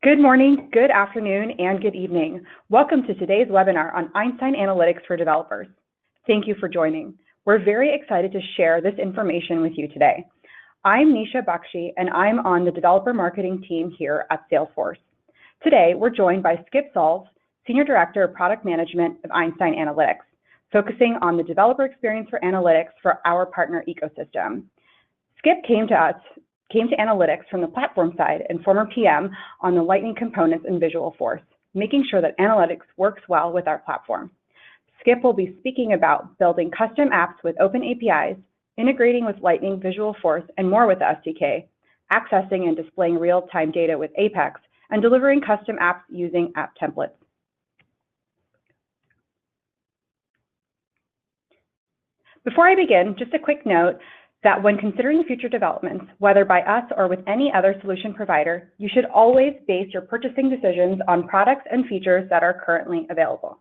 Good morning, good afternoon, and good evening. Welcome to today's webinar on Einstein Analytics for developers. Thank you for joining. We're very excited to share this information with you today. I'm Nisha Bakshi, and I'm on the developer marketing team here at Salesforce. Today, we're joined by Skip Salz, Senior Director of Product Management of Einstein Analytics, focusing on the developer experience for analytics for our partner ecosystem. Skip came to analytics from the platform side and former PM on the Lightning components in Visualforce, making sure that analytics works well with our platform. Skip will be speaking about building custom apps with open APIs, integrating with Lightning, Visualforce, and more with the SDK, accessing and displaying real-time data with Apex, and delivering custom apps using app templates. Before I begin, just a quick note that when considering future developments, whether by us or with any other solution provider, you should always base your purchasing decisions on products and features that are currently available.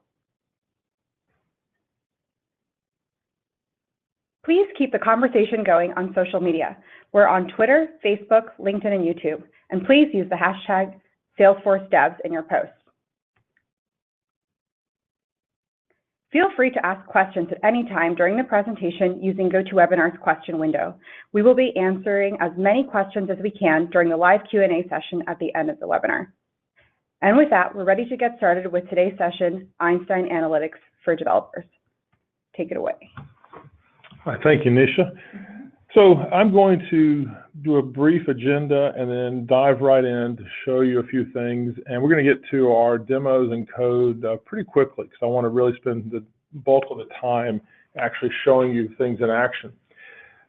Please keep the conversation going on social media. We're on Twitter, Facebook, LinkedIn, and YouTube, and please use the hashtag #SalesforceDevs in your posts. Feel free to ask questions at any time during the presentation using GoToWebinar's question window. We will be answering as many questions as we can during the live Q&A session at the end of the webinar. And with that, we're ready to get started with today's session, Einstein Analytics for developers. Take it away. All right, thank you, Nisha. So I'm going to do a brief agenda and then dive right in to show you a few things. And we're going to get to our demos and code pretty quickly because I want to really spend the bulk of the time actually showing you things in action.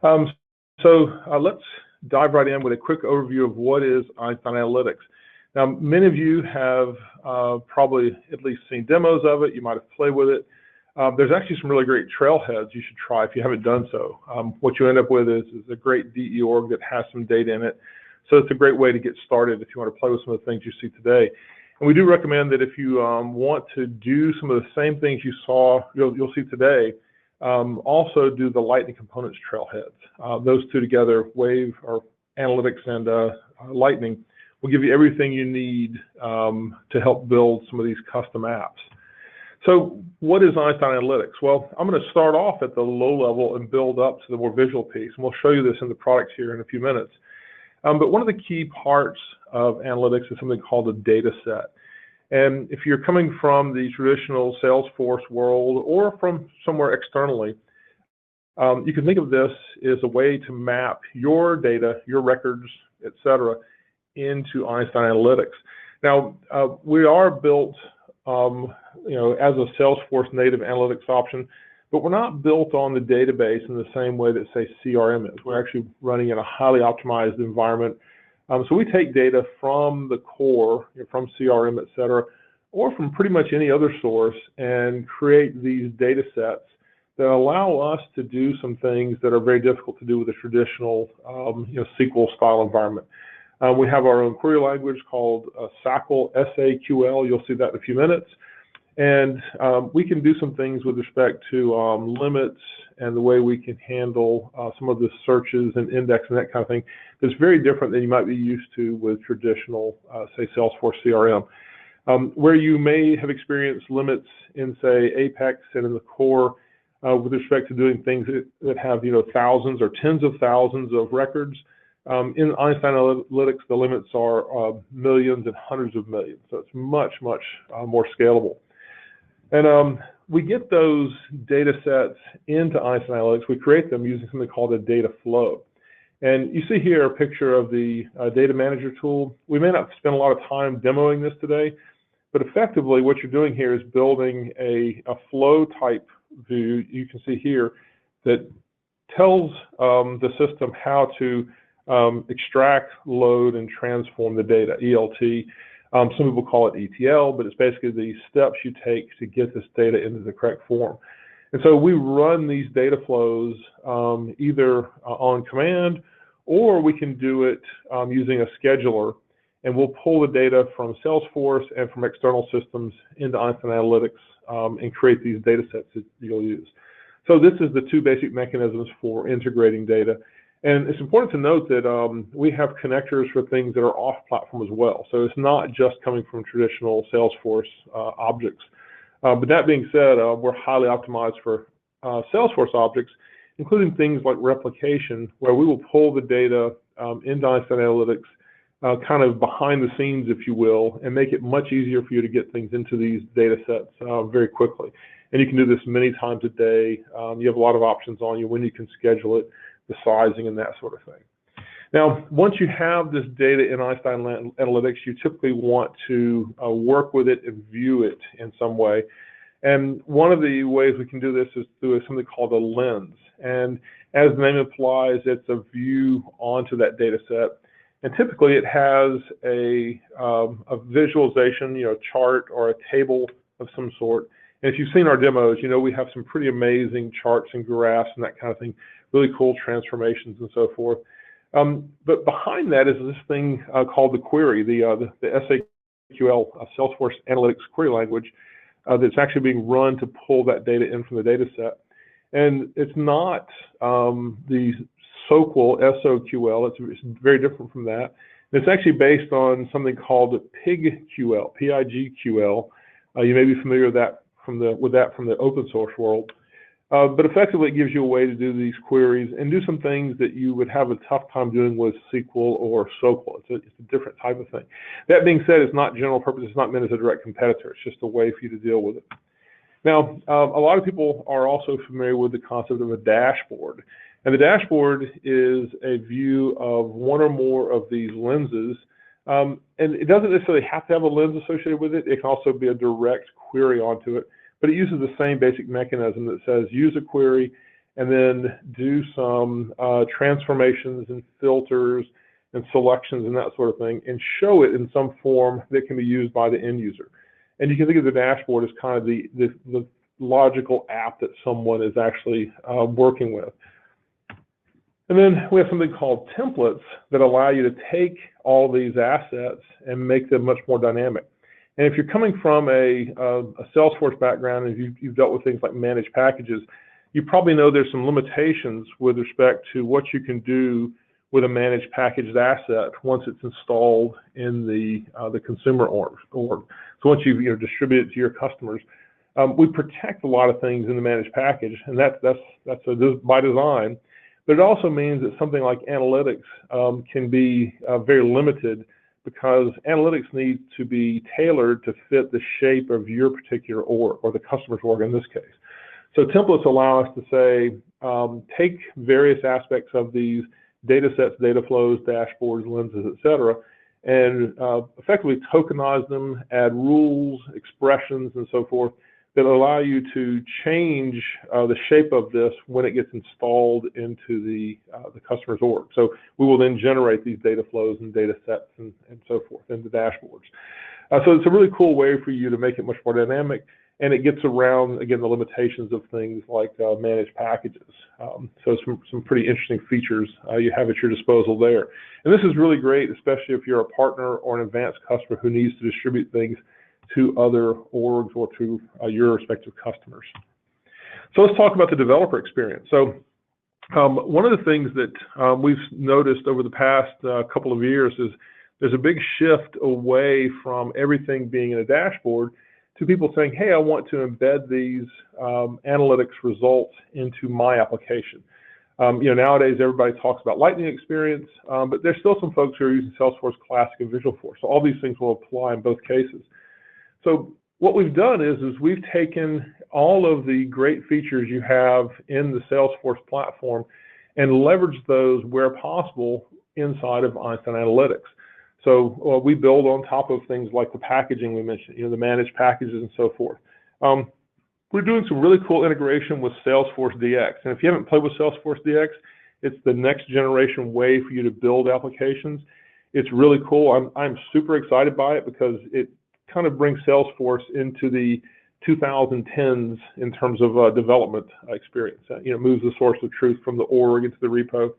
Let's dive right in with a quick overview of what is Einstein Analytics. Now, many of you have probably at least seen demos of it. You might have played with it. There's actually some really great trailheads you should try if you haven't done so. What you end up with is a great DE org that has some data in it. So it's a great way to get started if you want to play with some of the things you see today. And we do recommend that if you want to do some of the same things you'll see today, also do the Lightning components trailheads. Those two together, Wave or Analytics and Lightning, will give you everything you need to help build some of these custom apps. So what is Einstein Analytics? Well, I'm going to start off at the low level and build up to the more visual piece. And we'll show you this in the products here in a few minutes. But one of the key parts of analytics is something called a data set. And if you're coming from the traditional Salesforce world or from somewhere externally, you can think of this as a way to map your data, your records, etc., into Einstein Analytics. Now, we are built as a Salesforce-native analytics option, but we're not built on the database in the same way that, say, CRM is. We're actually running in a highly optimized environment. So we take data from the core, from CRM, et cetera, or from pretty much any other source and create these data sets that allow us to do some things that are very difficult to do with a traditional SQL-style environment. We have our own query language called SAQL, S-A-Q-L. You'll see that in a few minutes. And we can do some things with respect to limits and the way we can handle some of the searches and index and that kind of thing. That's very different than you might be used to with traditional, say, Salesforce CRM. Where you may have experienced limits in, say, Apex and in the core with respect to doing things that have, thousands or tens of thousands of records. In Einstein Analytics, the limits are millions and hundreds of millions, so it's much, much more scalable. And we get those data sets into Einstein Analytics. We create them using something called a data flow. And you see here a picture of the data manager tool. We may not spend a lot of time demoing this today, but effectively what you're doing here is building a flow type view, you can see here, that tells the system how to extract, load, and transform the data, ELT. Some people call it ETL, but it's basically the steps you take to get this data into the correct form. And so we run these data flows either on command, or we can do it using a scheduler, and we'll pull the data from Salesforce and from external systems into Einstein Analytics and create these data sets that you'll use. So this is the two basic mechanisms for integrating data. And it's important to note that we have connectors for things that are off-platform as well. So it's not just coming from traditional Salesforce objects. But that being said, we're highly optimized for Salesforce objects, including things like replication, where we will pull the data into Einstein Analytics, kind of behind the scenes, if you will, and make it much easier for you to get things into these data sets very quickly. And you can do this many times a day. You have a lot of options on you when you can schedule it, the sizing and that sort of thing. Now, once you have this data in Einstein Analytics, you typically want to work with it and view it in some way. And one of the ways we can do this is through something called a lens. And as the name implies, it's a view onto that data set. And typically it has a visualization, chart or a table of some sort. And if you've seen our demos, we have some pretty amazing charts and graphs and that kind of thing, really cool transformations and so forth. But behind that is this thing called the query, the SAQL, Salesforce Analytics query language, that's actually being run to pull that data in from the data set. And it's not the SOQL, S-O-Q-L, it's very different from that. It's actually based on something called PIGQL, P-I-G-Q-L. You may be familiar with that from the open source world. But effectively, it gives you a way to do these queries and do some things that you would have a tough time doing with SQL or SOQL. It's a different type of thing. That being said, it's not general purpose. It's not meant as a direct competitor. It's just a way for you to deal with it. Now, a lot of people are also familiar with the concept of a dashboard. And the dashboard is a view of one or more of these lenses. And it doesn't necessarily have to have a lens associated with it. It can also be a direct query onto it. But it uses the same basic mechanism that says use a query and then do some transformations and filters and selections and that sort of thing and show it in some form that can be used by the end user. And you can think of the dashboard as kind of the logical app that someone is actually working with. And then we have something called templates that allow you to take all these assets and make them much more dynamic. And if you're coming from a Salesforce background and you've dealt with things like managed packages, you probably know there's some limitations with respect to what you can do with a managed packaged asset once it's installed in the consumer org. So once you distribute it to your customers, we protect a lot of things in the managed package, and that's by design. But it also means that something like analytics can be very limited, because analytics need to be tailored to fit the shape of your particular org, or the customer's org in this case. So templates allow us to say, take various aspects of these data sets, data flows, dashboards, lenses, etc., and effectively tokenize them, add rules, expressions, and so forth that allow you to change the shape of this when it gets installed into the customer's org. So we will then generate these data flows and data sets and so forth into dashboards. So it's a really cool way for you to make it much more dynamic, and it gets around, again, the limitations of things like managed packages. So some pretty interesting features you have at your disposal there. And this is really great, especially if you're a partner or an advanced customer who needs to distribute things to other orgs or to your respective customers. So let's talk about the developer experience. So one of the things that we've noticed over the past couple of years is there's a big shift away from everything being in a dashboard to people saying, hey, I want to embed these analytics results into my application. Nowadays everybody talks about Lightning experience, but there's still some folks who are using Salesforce Classic and Visualforce. So all these things will apply in both cases. So what we've done is we've taken all of the great features you have in the Salesforce platform and leveraged those where possible inside of Einstein Analytics. So we build on top of things like the packaging we mentioned, the managed packages and so forth. We're doing some really cool integration with Salesforce DX. And if you haven't played with Salesforce DX, it's the next generation way for you to build applications. It's really cool. I'm super excited by it because it kind of brings Salesforce into the 2010s in terms of development experience. Moves the source of truth from the org into the repo.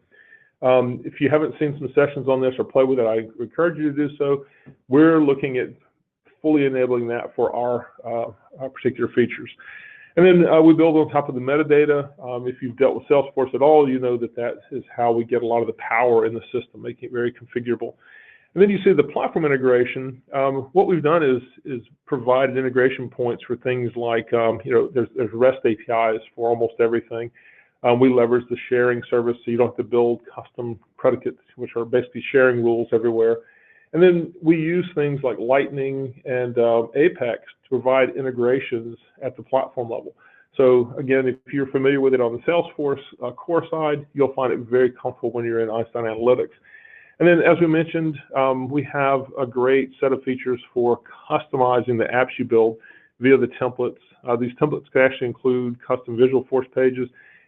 If you haven't seen some sessions on this or play with it, I encourage you to do so. We're looking at fully enabling that for our particular features. And then we build on top of the metadata. If you've dealt with Salesforce at all, you know that that is how we get a lot of the power in the system, making it very configurable. And then you see the platform integration. What we've done is provided integration points for things like, there's REST APIs for almost everything. We leverage the sharing service, so you don't have to build custom predicates, which are basically sharing rules everywhere. And then we use things like Lightning and Apex to provide integrations at the platform level. So again, if you're familiar with it on the Salesforce core side, you'll find it very comfortable when you're in Einstein Analytics. And then, as we mentioned, we have a great set of features for customizing the apps you build via the templates. These templates can actually include custom Visualforce pages,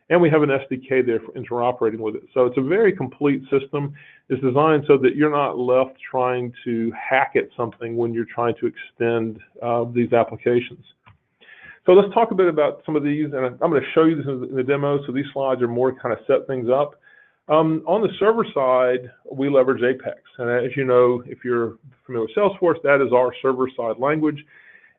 and we have an SDK there for interoperating with it. So it's a very complete system. It's designed so that you're not left trying to hack at something when you're trying to extend these applications. So let's talk a bit about some of these, and I'm going to show you this in the demo. So these slides are more to kind of set things up. On the server side, we leverage Apex. And as you know, if you're familiar with Salesforce, that is our server-side language.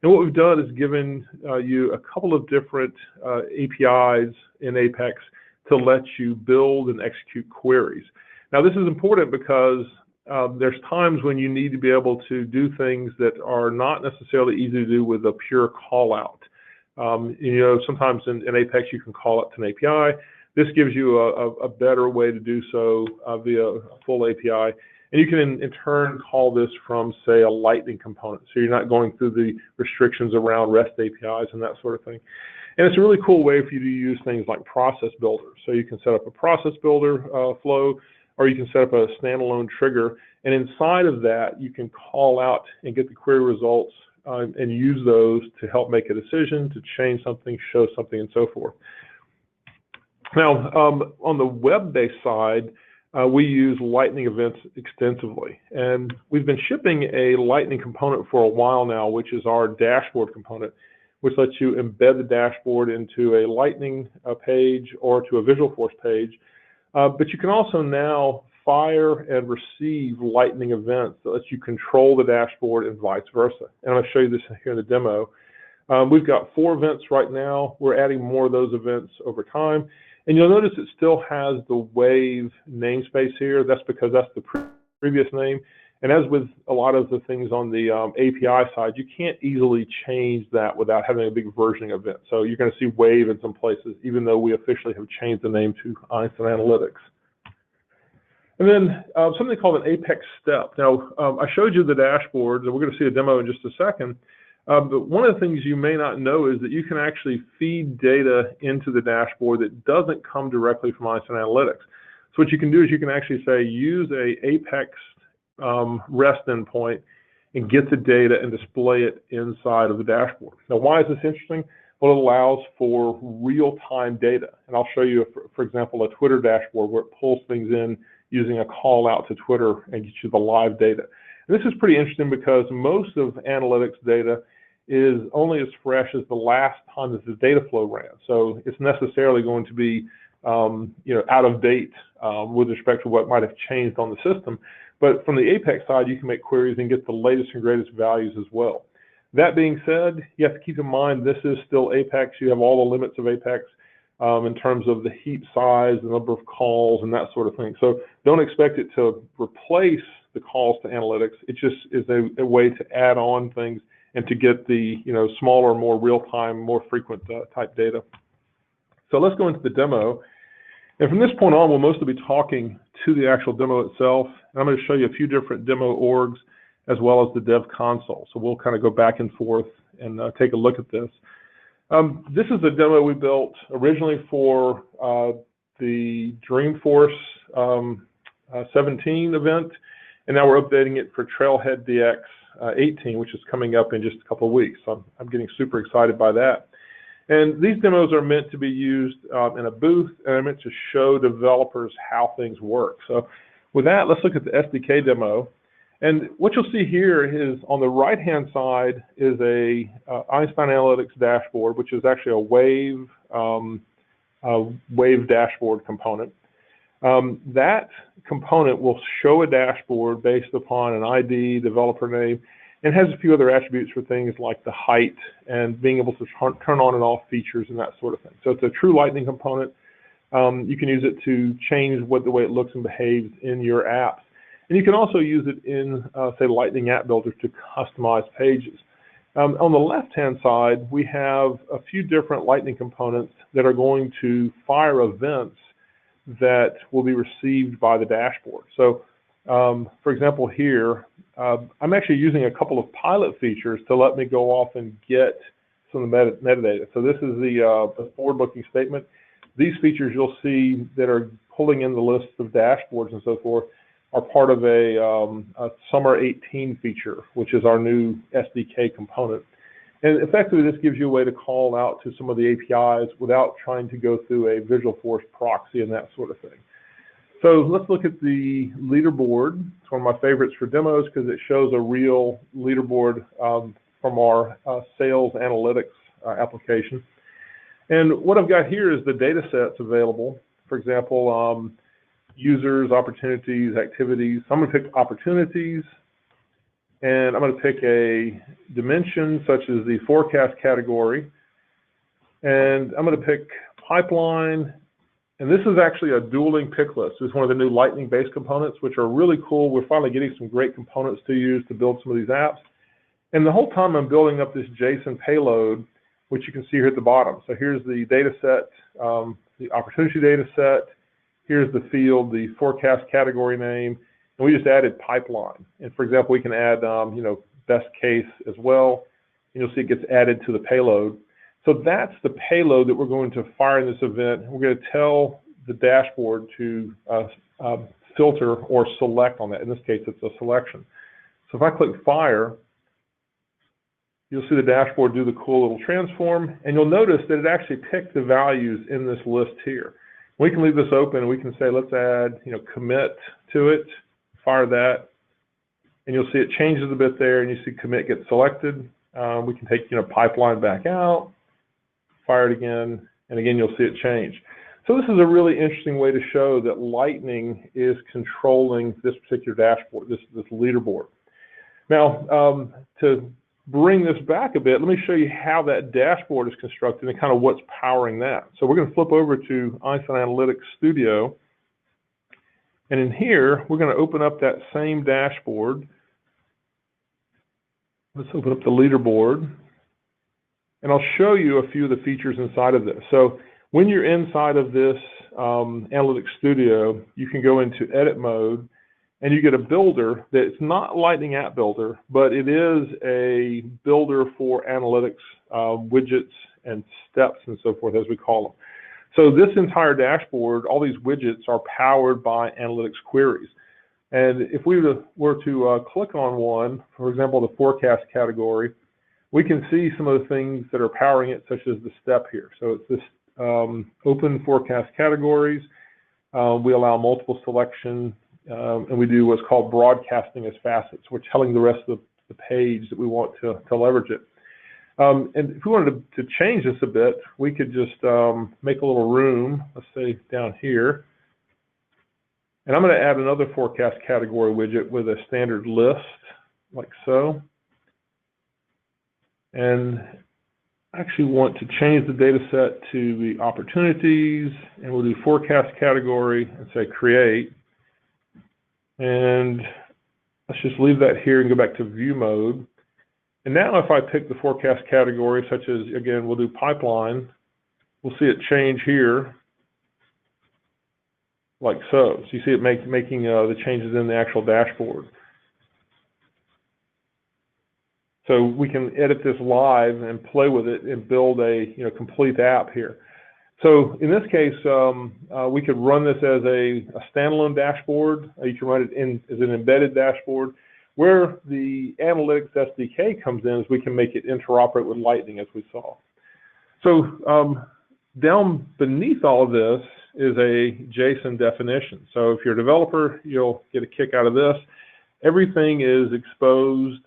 And what we've done is given you a couple of different APIs in Apex to let you build and execute queries. Now, this is important because there's times when you need to be able to do things that are not necessarily easy to do with a pure call-out. Sometimes in Apex, you can call out to an API. This gives you a better way to do so via a full API. And you can, in turn, call this from, say, a Lightning component. So you're not going through the restrictions around REST APIs and that sort of thing. And it's a really cool way for you to use things like process builders. So you can set up a process builder flow, or you can set up a standalone trigger. And inside of that, you can call out and get the query results and use those to help make a decision, to change something, show something, and so forth. Now, on the web-based side, we use Lightning events extensively. And we've been shipping a Lightning component for a while now, which is our dashboard component, which lets you embed the dashboard into a Lightning page or to a Visualforce page. But you can also now fire and receive Lightning events that lets you control the dashboard and vice versa. And I'm going to show you this here in the demo. We've got 4 events right now. We're adding more of those events over time. And you'll notice it still has the Wave namespace here. That's because that's the previous name. And as with a lot of the things on the API side, you can't easily change that without having a big versioning event. So you're going to see Wave in some places, even though we officially have changed the name to Einstein Analytics. And then something called an Apex step. Now, I showed you the dashboard, and we're going to see a demo in just a second. But one of the things you may not know is that you can actually feed data into the dashboard that doesn't come directly from Einstein Analytics. So what you can do is you can actually say, use a Apex REST endpoint and get the data and display it inside of the dashboard. Now, why is this interesting? Well, it allows for real-time data. And I'll show you, for example, a Twitter dashboard where it pulls things in using a call out to Twitter and gets you the live data. And this is pretty interesting because most of analytics data is only as fresh as the last time that the data flow ran. So it's necessarily going to be out of date with respect to what might have changed on the system. But from the Apex side, you can make queries and get the latest and greatest values as well. That being said, you have to keep in mind this is still Apex. You have all the limits of Apex in terms of the heap size, the number of calls, and that sort of thing. So don't expect it to replace the calls to analytics. It just is a way to add on things and to get the smaller, more real-time, more frequent type data. So let's go into the demo. And from this point on, we'll mostly be talking to the actual demo itself. And I'm going to show you a few different demo orgs as well as the dev console. So we'll kind of go back and forth and take a look at this. This is a demo we built originally for the Dreamforce 17 event, and now we're updating it for Trailhead DX 18, which is coming up in just a couple of weeks. So I'm getting super excited by that. And these demos are meant to be used in a booth, and are meant to show developers how things work. So with that, let's look at the SDK demo. And what you'll see here is on the right-hand side is a Einstein Analytics dashboard, which is actually a Wave dashboard component. That component will show a dashboard based upon an ID, developer name, and has a few other attributes for things like the height and being able to turn on and off features and that sort of thing. So it's a true Lightning component. You can use it to change the way it looks and behaves in your apps. And you can also use it in, say, Lightning App Builder to customize pages. On the left-hand side, we have a few different Lightning components that are going to fire events that will be received by the dashboard. So, for example, here, I'm actually using a couple of pilot features to let me go off and get some of the metadata. So this is the forward-looking statement. These features you'll see that are pulling in the list of dashboards and so forth are part of a Summer 18 feature, which is our new SDK component. And effectively, this gives you a way to call out to some of the APIs without trying to go through a Visualforce proxy and that sort of thing. So let's look at the leaderboard. It's one of my favorites for demos because it shows a real leaderboard from our Sales Analytics application. And what I've got here is the data sets available. For example, users, opportunities, activities. So I'm going to pick opportunities, and I'm going to pick a dimension such as the forecast category, and I'm going to pick pipeline. And this is actually a dueling pick list. This is one of the new Lightning-based components, which are really cool. We're finally getting some great components to use to build some of these apps. And the whole time I'm building up this JSON payload, which you can see here at the bottom. So here's the data set, the opportunity data set. Here's the field, the forecast category name, and we just added pipeline. And for example, we can add, best case as well. And you'll see it gets added to the payload. So that's the payload that we're going to fire in this event. We're going to tell the dashboard to filter or select on that. In this case, it's a selection. So if I click fire, you'll see the dashboard do the cool little transform, and you'll notice that it actually picked the values in this list here. We can leave this open, and we can say, let's add, commit to it, fire that, and you'll see it changes a bit there, and you see commit gets selected. We can take, pipeline back out, fire it again, and again, you'll see it change. So this is a really interesting way to show that Lightning is controlling this particular dashboard, this leaderboard. Now, to bring this back a bit, let me show you how that dashboard is constructed and kind of what's powering that. So we're going to flip over to Einstein Analytics Studio. And in here, we're going to open up that same dashboard. Let's open up the leaderboard. And I'll show you a few of the features inside of this. So when you're inside of this Analytics Studio, you can go into edit mode, and you get a builder that's not Lightning App Builder, but it is a builder for analytics widgets and steps and so forth, as we call them. So this entire dashboard, all these widgets are powered by analytics queries. And if we were to click on one, for example, the forecast category, we can see some of the things that are powering it, such as the step here. So it's this open forecast categories. We allow multiple selection. And we do what's called broadcasting as facets. We're telling the rest of the page that we want to leverage it. And if we wanted to change this a bit, we could just make a little room, let's say down here. And I'm going to add another forecast category widget with a standard list, like so. And I actually want to change the data set to the opportunities, and we'll do forecast category and say create. And let's just leave that here and go back to view mode. And now if I pick the forecast category, such as, again, we'll do pipeline, we'll see it change here, like so. So you see it making the changes in the actual dashboard. So we can edit this live and play with it and build a complete app here. So in this case, we could run this as a standalone dashboard. You can run it as an embedded dashboard. Where the Analytics SDK comes in is we can make it interoperate with Lightning, as we saw. So down beneath all of this is a JSON definition. So if you're a developer, you'll get a kick out of this. Everything is exposed.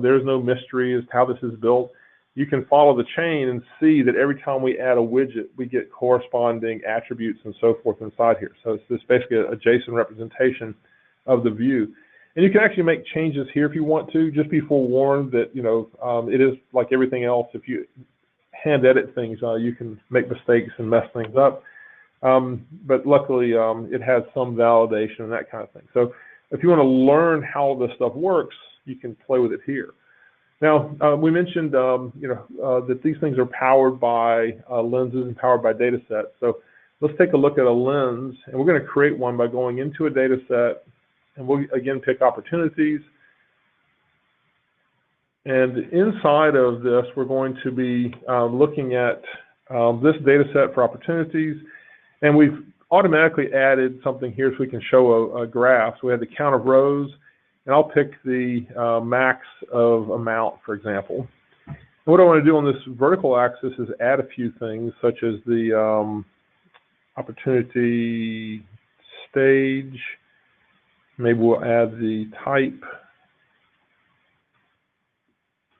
There's no mystery as to how this is built. You can follow the chain and see that every time we add a widget, we get corresponding attributes and so forth inside here. So it's basically a JSON representation of the view. And you can actually make changes here if you want to. Just be forewarned that, it is like everything else. If you hand edit things, you can make mistakes and mess things up. But luckily, it has some validation and that kind of thing. So if you want to learn how this stuff works, you can play with it here. Now, we mentioned, that these things are powered by lenses and powered by data sets. So let's take a look at a lens, and we're going to create one by going into a data set, and we'll, again, pick opportunities. And inside of this, we're going to be looking at this data set for opportunities, and we've automatically added something here so we can show a graph. So we have the count of rows, and I'll pick the max of amount, for example. And what I want to do on this vertical axis is add a few things, such as the opportunity stage. Maybe we'll add the type.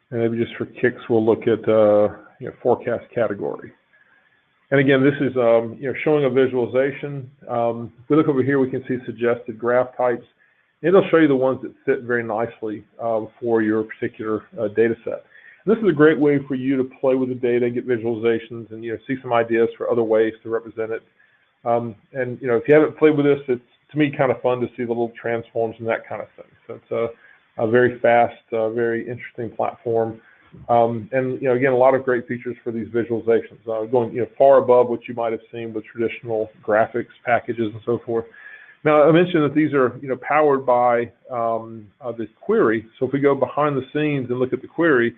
And maybe just for kicks, we'll look at forecast category. And again, this is showing a visualization. If we look over here, we can see suggested graph types. It'll show you the ones that fit very nicely for your particular data set. And this is a great way for you to play with the data, get visualizations, and see some ideas for other ways to represent it. And if you haven't played with this, it's to me kind of fun to see the little transforms and that kind of thing. So it's a very fast, very interesting platform. And again, a lot of great features for these visualizations, going far above what you might have seen with traditional graphics packages and so forth. Now, I mentioned that these are powered by this query. So if we go behind the scenes and look at the query,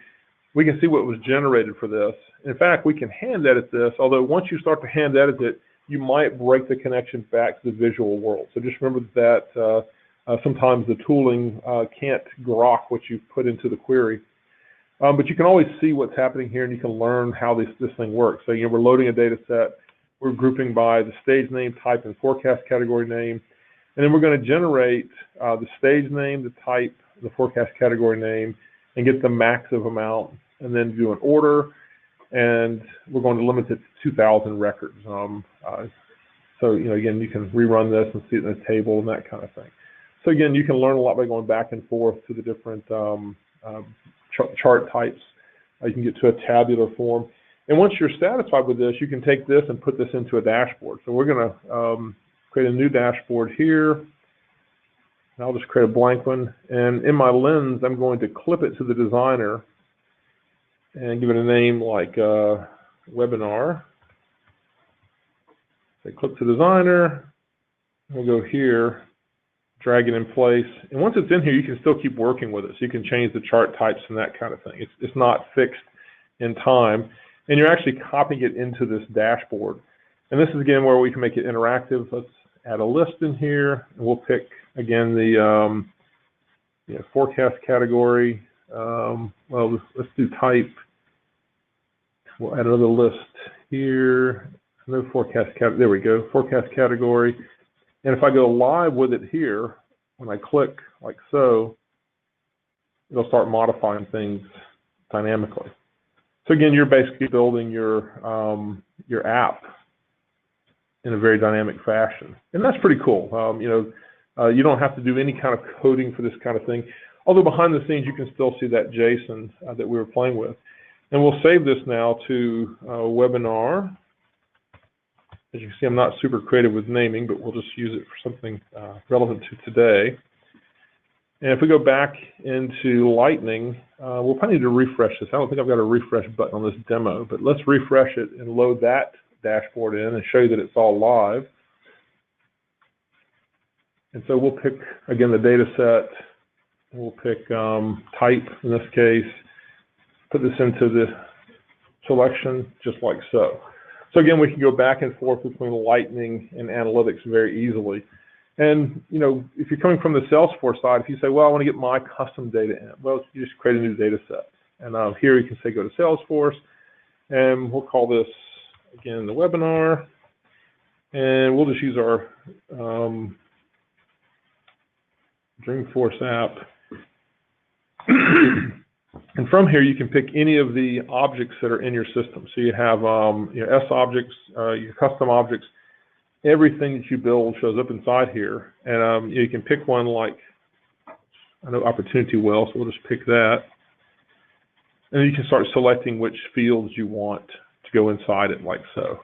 we can see what was generated for this. In fact, we can hand edit this, although once you start to hand edit it, you might break the connection back to the visual world. So just remember that sometimes the tooling can't grok what you've put into the query. But you can always see what's happening here, and you can learn how this thing works. So we're loading a data set. We're grouping by the stage name, type, and forecast category name. And then we're going to generate the stage name, the type, the forecast category name, and get the max of amount, and then do an order. And we're going to limit it to 2,000 records. So, again, you can rerun this and see it in the table and that kind of thing. So, again, you can learn a lot by going back and forth to the different chart types. You can get to a tabular form. And once you're satisfied with this, you can take this and put this into a dashboard. So we're going to create a new dashboard here. And I'll just create a blank one. And in my lens, I'm going to clip it to the designer and give it a name like webinar. So clip to designer. We'll go here, drag it in place. And once it's in here, you can still keep working with it. So you can change the chart types and that kind of thing. It's not fixed in time. And you're actually copying it into this dashboard. And this is, again, where we can make it interactive. Let's add a list in here. And we'll pick, again, the forecast category. Well, let's do type. We'll add another list here. No forecast category. There we go, forecast category. And if I go live with it here, when I click like so, it'll start modifying things dynamically. So again, you're basically building your app in a very dynamic fashion, and that's pretty cool. You don't have to do any kind of coding for this kind of thing. Although behind the scenes, you can still see that JSON that we were playing with. And we'll save this now to webinar. As you can see, I'm not super creative with naming, but we'll just use it for something relevant to today. And if we go back into Lightning, we'll probably need to refresh this. I don't think I've got a refresh button on this demo, but let's refresh it and load that dashboard in and show you that it's all live. And so we'll pick, again, the data set. We'll pick type in this case, put this into the selection just like so. So again, we can go back and forth between Lightning and Analytics very easily. And if you're coming from the Salesforce side, if you say, well, I want to get my custom data in, well, you just create a new data set. And here you can say go to Salesforce, and we'll call this, again, the webinar. And we'll just use our Dreamforce app. And from here, you can pick any of the objects that are in your system. So you have your S objects, your custom objects. Everything that you build shows up inside here. And you can pick one like I know opportunity well, so we'll just pick that. And you can start selecting which fields you want to go inside it, like so.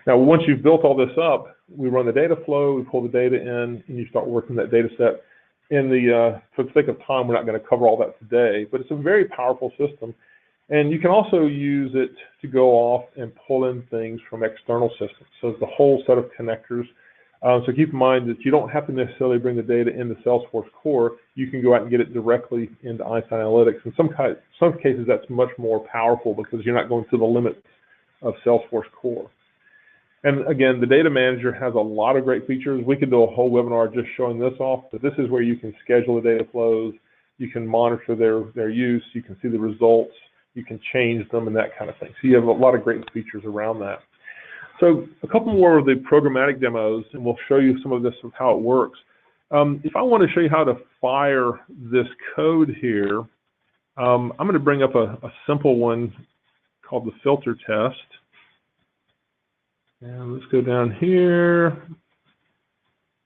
Now, once you've built all this up, we run the data flow, we pull the data in, and you start working that data set. For the sake of time, we're not going to cover all that today, but it's a very powerful system. And you can also use it to go off and pull in things from external systems. So it's a whole set of connectors. So keep in mind that you don't have to necessarily bring the data into Salesforce Core. You can go out and get it directly into Einstein Analytics. In some cases, that's much more powerful because you're not going to the limits of Salesforce Core. And again, the data manager has a lot of great features. We could do a whole webinar just showing this off, but this is where you can schedule the data flows, you can monitor their use, you can see the results, you can change them and that kind of thing. So you have a lot of great features around that. So a couple more of the programmatic demos, and we'll show you some of this of how it works. If I want to show you how to fire this code here, I'm going to bring up a simple one called the filter test. And let's go down here.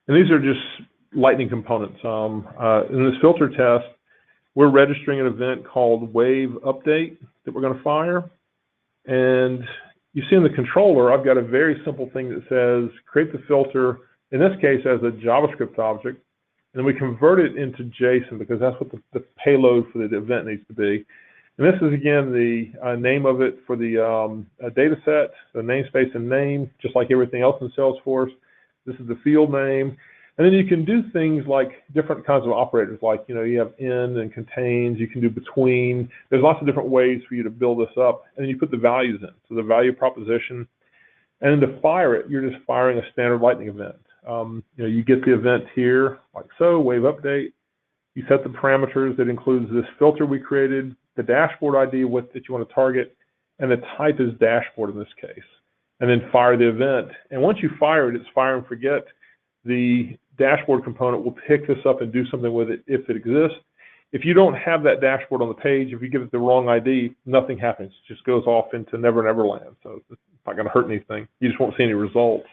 And these are just Lightning components. In this filter test, we're registering an event called Wave Update that we're going to fire. And you see in the controller, I've got a very simple thing that says create the filter, in this case as a JavaScript object, and then we convert it into JSON because that's what the payload for the event needs to be. And this is, again, the name of it for the data set, the namespace and name, just like everything else in Salesforce. This is the field name. And then you can do things like different kinds of operators, like, you have in and contains, you can do between. There's lots of different ways for you to build this up. And then you put the values in, so the value proposition. And then to fire it, you're just firing a standard Lightning event. You get the event here, like so, Wave Update. You set the parameters that includes this filter we created, the dashboard ID that you want to target, and the type is dashboard in this case. And then fire the event. And once you fire it, it's fire and forget. The dashboard component will pick this up and do something with it if it exists. If you don't have that dashboard on the page, if you give it the wrong ID, nothing happens. It just goes off into Never Never Land. So it's not going to hurt anything. You just won't see any results.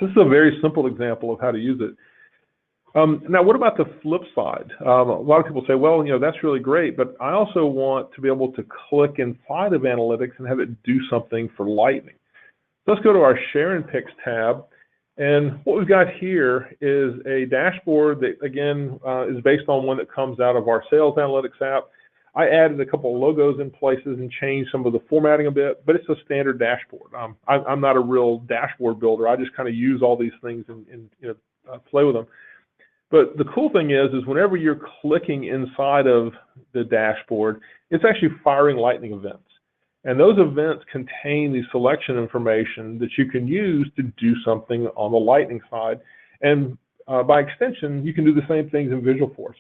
So this is a very simple example of how to use it. Now, what about the flip side? A lot of people say, well, that's really great, but I also want to be able to click inside of analytics and have it do something for Lightning. So let's go to our Share and Picks tab. And what we've got here is a dashboard that, again, is based on one that comes out of our Sales Analytics app. I added a couple of logos in places and changed some of the formatting a bit, but it's a standard dashboard. I'm not a real dashboard builder. I just kind of use all these things and play with them. But the cool thing is whenever you're clicking inside of the dashboard, it's actually firing Lightning events. And those events contain the selection information that you can use to do something on the Lightning side. And by extension, you can do the same things in Visualforce.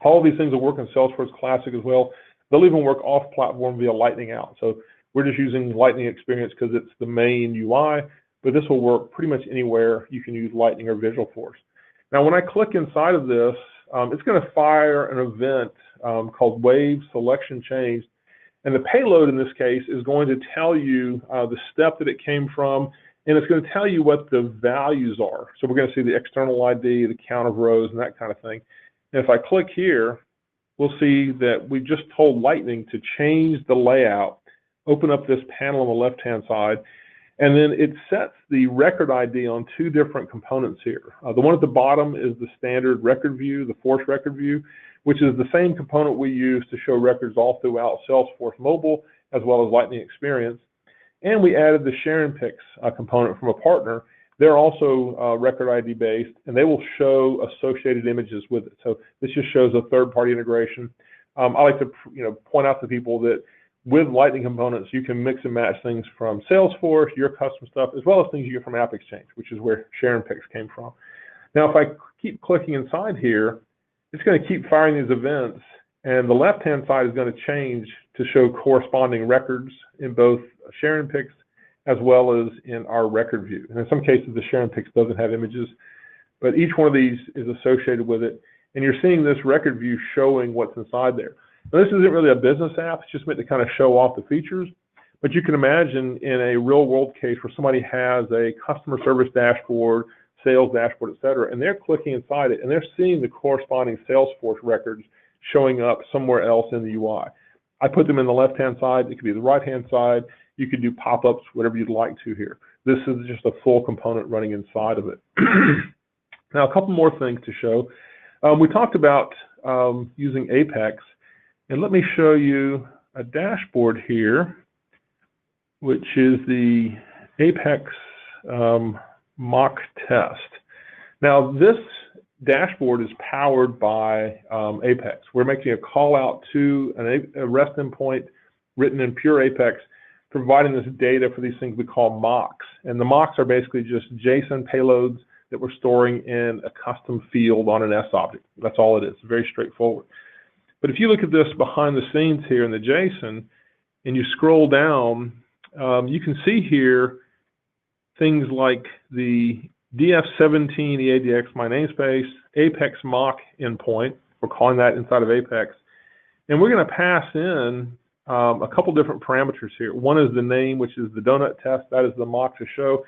All of these things will work in Salesforce Classic as well. They'll even work off-platform via Lightning Out. So we're just using Lightning Experience because it's the main UI, but this will work pretty much anywhere you can use Lightning or Visualforce. Now, when I click inside of this, it's going to fire an event called Wave Selection Change. And the payload in this case is going to tell you the step that it came from, and it's going to tell you what the values are. So we're going to see the external ID, the count of rows, and that kind of thing. And if I click here, we'll see that we just told Lightning to change the layout, open up this panel on the left-hand side, and then it sets the record ID on two different components here. The one at the bottom is the standard record view, the force record view, which is the same component we use to show records all throughout Salesforce Mobile, as well as Lightning Experience. And we added the Share and Picks component from a partner. They're also record ID based, and they will show associated images with it. So this just shows a third-party integration. I like to point out to people that with Lightning components, you can mix and match things from Salesforce, your custom stuff, as well as things you get from AppExchange, which is where Share and Picks came from. Now, if I keep clicking inside here, it's going to keep firing these events, and the left-hand side is going to change to show corresponding records in both Share and Picks as well as in our record view. And in some cases, the Share and Picks doesn't have images, but each one of these is associated with it, and you're seeing this record view showing what's inside there. Now, this isn't really a business app. It's just meant to kind of show off the features, but you can imagine in a real-world case where somebody has a customer service dashboard, sales dashboard, et cetera, and they're clicking inside it, and they're seeing the corresponding Salesforce records showing up somewhere else in the UI. I put them in the left-hand side. It could be the right-hand side. You could do pop-ups, whatever you'd like to here. This is just a full component running inside of it. Now, a couple more things to show. We talked about using Apex, and let me show you a dashboard here, which is the Apex mock test. Now, this dashboard is powered by Apex. We're making a call out to a REST endpoint written in pure Apex, providing this data for these things we call mocks. And the mocks are basically just JSON payloads that we're storing in a custom field on an S object. That's all it is, very straightforward. But if you look at this behind the scenes here in the JSON, and you scroll down, you can see here things like the DF17 EADX my namespace, Apex mock endpoint. We're calling that inside of Apex. And we're going to pass in a couple different parameters here. One is the name, which is the donut test. That is the mock to show.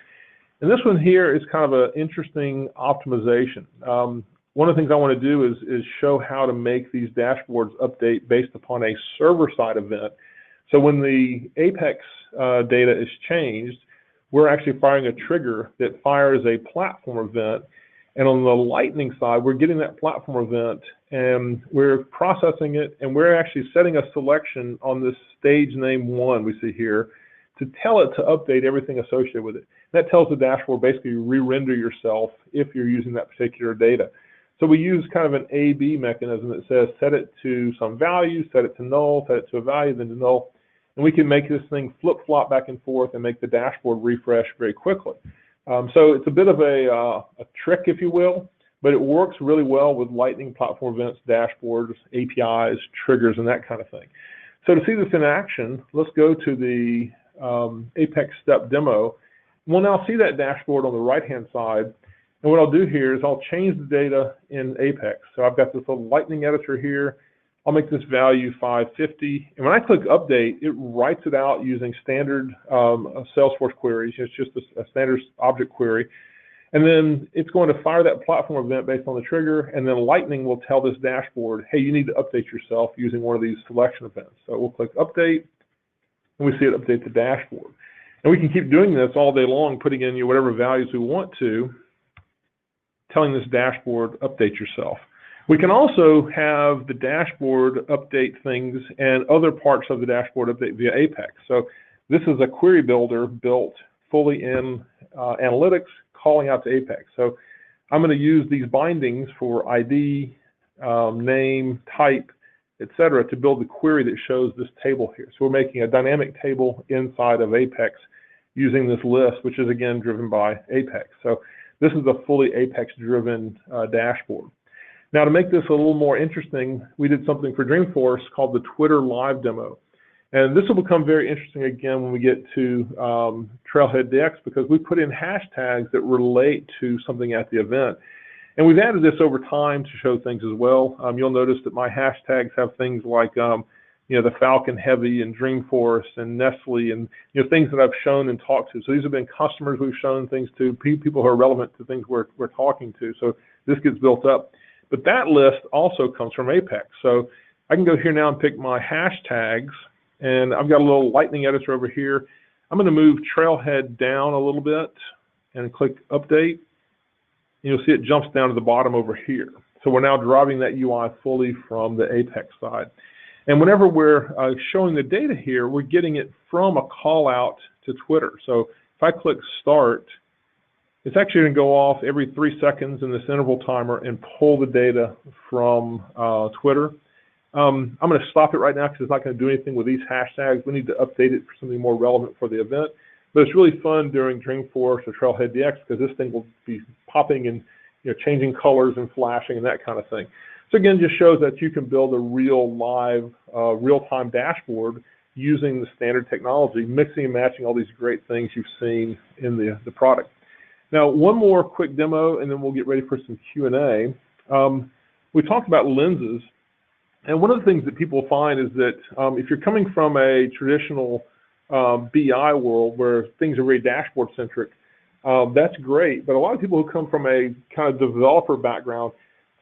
And this one here is kind of an interesting optimization. One of the things I want to do is show how to make these dashboards update based upon a server-side event. So when the Apex data is changed, we're actually firing a trigger that fires a platform event. And on the Lightning side, we're getting that platform event, and we're processing it, and we're actually setting a selection on this stage name 1 we see here to tell it to update everything associated with it. That tells the dashboard basically re-render yourself if you're using that particular data. So we use kind of an A/B mechanism that says set it to some value, set it to null, set it to a value, then to null. And we can make this thing flip-flop back and forth and make the dashboard refresh very quickly. So it's a bit of a trick, if you will, but it works really well with Lightning platform events, dashboards, APIs, triggers, and that kind of thing. So to see this in action, let's go to the Apex step demo. We'll now see that dashboard on the right-hand side. And what I'll do here is I'll change the data in Apex. So I've got this little Lightning editor here. I'll make this value 550. And when I click update, it writes it out using standard Salesforce queries. It's just a standard object query. And then it's going to fire that platform event based on the trigger. And then Lightning will tell this dashboard, hey, you need to update yourself using one of these selection events. So we'll click update, and we see it update the dashboard. And we can keep doing this all day long, putting in whatever values we want to, telling this dashboard, update yourself. We can also have the dashboard update things and other parts of the dashboard update via Apex. So this is a query builder built fully in Analytics, calling out to Apex. So I'm going to use these bindings for ID, name, type, etc., to build the query that shows this table here. So we're making a dynamic table inside of Apex using this list, which is again driven by Apex. So this is a fully Apex-driven dashboard. Now, to make this a little more interesting, we did something for Dreamforce called the Twitter Live demo. And this will become very interesting again when we get to Trailhead DX, because we put in hashtags that relate to something at the event. And we've added this over time to show things as well. You'll notice that my hashtags have things like the Falcon Heavy and Dreamforce and Nestle and things that I've shown and talked to. So these have been customers we've shown things to, people who are relevant to things we're talking to. So this gets built up. But that list also comes from Apex. So I can go here now and pick my hashtags, and I've got a little Lightning editor over here. I'm going to move Trailhead down a little bit and click Update. And you'll see it jumps down to the bottom over here. So we're now driving that UI fully from the Apex side. And whenever we're showing the data here, we're getting it from a call out to Twitter. So if I click Start, it's actually going to go off every 3 seconds in this interval timer and pull the data from Twitter. I'm going to stop it right now because it's not going to do anything with these hashtags. We need to update it for something more relevant for the event. But it's really fun during Dreamforce or Trailhead DX because this thing will be popping and changing colors and flashing and that kind of thing. So again, just shows that you can build a real live, real-time dashboard using the standard technology, mixing and matching all these great things you've seen in the product. Now, one more quick demo, and then we'll get ready for some Q&A. We talked about lenses, and one of the things that people find is that if you're coming from a traditional BI world where things are very dashboard-centric, that's great. But a lot of people who come from a kind of developer background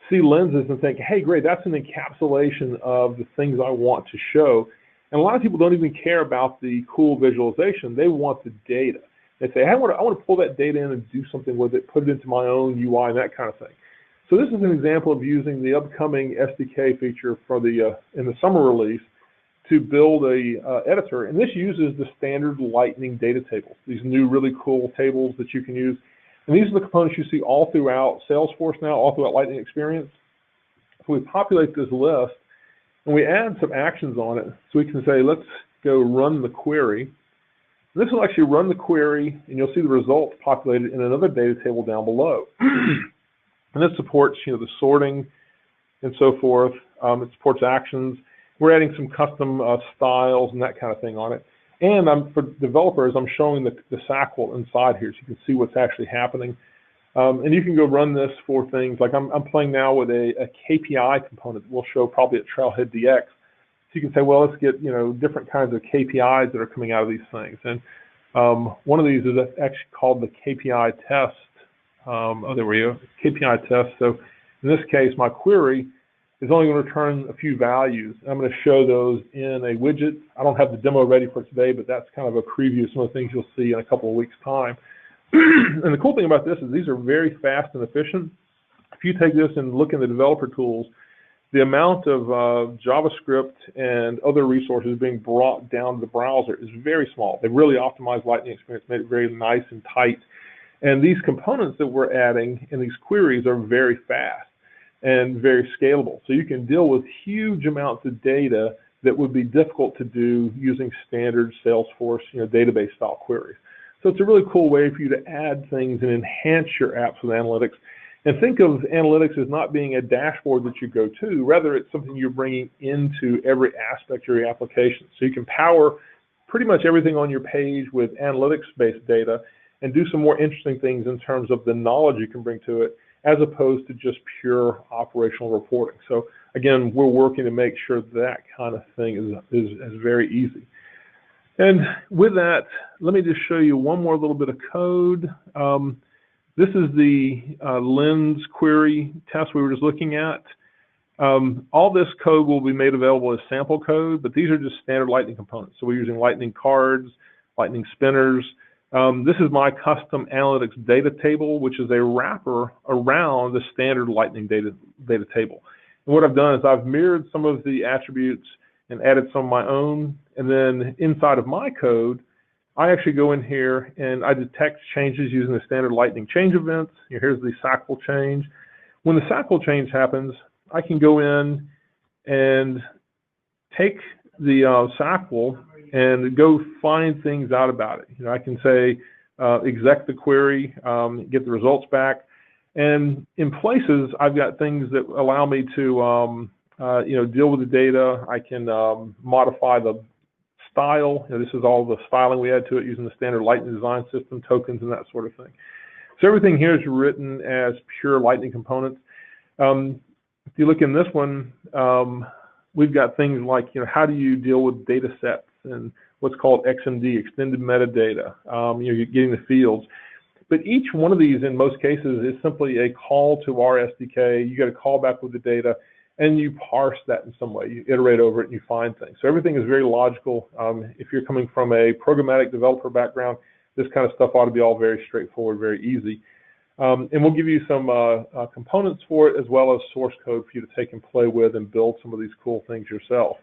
see lenses and think, hey, great, that's an encapsulation of the things I want to show. And a lot of people don't even care about the cool visualization. They want the data. They say, hey, I want to pull that data in and do something with it, put it into my own UI and that kind of thing. So this is an example of using the upcoming SDK feature for the in the summer release to build a editor. And this uses the standard Lightning data tables, these new really cool tables that you can use. And these are the components you see all throughout Salesforce now, all throughout Lightning Experience. So we populate this list, and we add some actions on it. So we can say, let's go run the query. And this will actually run the query, and you'll see the results populated in another data table down below. And this supports, the sorting and so forth. It supports actions. We're adding some custom styles and that kind of thing on it. And for developers, I'm showing the SACL inside here so you can see what's actually happening. And you can go run this for things like I'm playing now with a KPI component that we'll show probably at Trailhead DX. So you can say, well, let's get different kinds of KPIs that are coming out of these things. And one of these is actually called the KPI test. Oh, there we go, KPI test. So in this case, my query is only going to return a few values. I'm going to show those in a widget. I don't have the demo ready for today, but that's kind of a preview of some of the things you'll see in a couple of weeks' time. And the cool thing about this is these are very fast and efficient. If you take this and look in the developer tools, the amount of JavaScript and other resources being brought down to the browser is very small. They've really optimized Lightning Experience, made it very nice and tight. And these components that we're adding in these queries are very fast and very scalable. So you can deal with huge amounts of data that would be difficult to do using standard Salesforce, database style queries. So it's a really cool way for you to add things and enhance your apps with analytics. And think of analytics as not being a dashboard that you go to, rather it's something you're bringing into every aspect of your application. So you can power pretty much everything on your page with analytics-based data and do some more interesting things in terms of the knowledge you can bring to it, as opposed to just pure operational reporting. So again, we're working to make sure that kind of thing is very easy. And with that, let me just show you one more little bit of code. This is the lens query test we were just looking at. All this code will be made available as sample code, but these are just standard Lightning components. So we're using Lightning cards, Lightning spinners. This is my custom analytics data table, which is a wrapper around the standard Lightning data table. And what I've done is I've mirrored some of the attributes and added some of my own. And then inside of my code, I actually go in here and I detect changes using the standard Lightning change events. Here's the SACL change. When the SACL change happens, I can go in and take the SACL and go find things out about it. I can say exec the query, get the results back, and in places I've got things that allow me to deal with the data. I can modify the style. This is all the styling we add to it using the standard Lightning design system, tokens, and that sort of thing. So everything here is written as pure Lightning components. If you look in this one, we've got things like, how do you deal with data sets and what's called XMD, extended metadata, you're getting the fields. But each one of these, in most cases, is simply a call to our SDK. You get a call back with the data, and you parse that in some way. You iterate over it, and you find things. So everything is very logical. If you're coming from a programmatic developer background, this kind of stuff ought to be all very straightforward, very easy. And we'll give you some components for it, as well as source code for you to take and play with and build some of these cool things yourself.